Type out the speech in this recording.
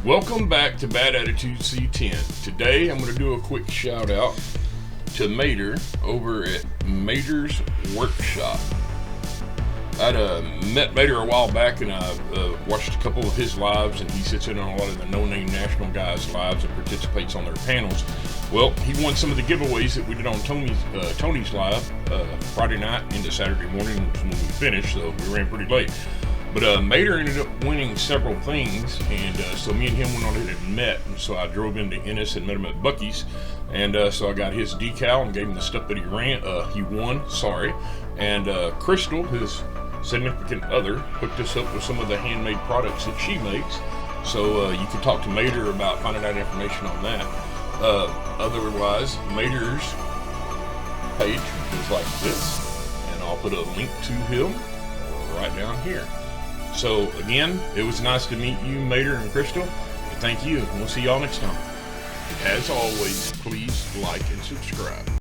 Welcome back to Bad Attitude C10. Today I'm going to do a quick shout out to Mater over at Mater's Workshop. I'd met Mater a while back and I watched a couple of his lives, and he sits in on a lot of the no-name national guys' lives and participates on their panels. Well, he won some of the giveaways that we did on Tony's live Friday night into Saturday morning when we finished, so we ran pretty late. But Mater ended up winning several things, and so me and him went on ahead and met. And so I drove into Ennis and met him at Buc-ee's, and so I got his decal and gave him the stuff that he won. And Crystal, his significant other, hooked us up with some of the handmade products that she makes. So you can talk to Mater about finding out information on that. Otherwise, Mater's page is like this, and I'll put a link to him right down here. So again, it was nice to meet you, Mater and Crystal. Thank you, and we'll see y'all next time. As always, please like and subscribe.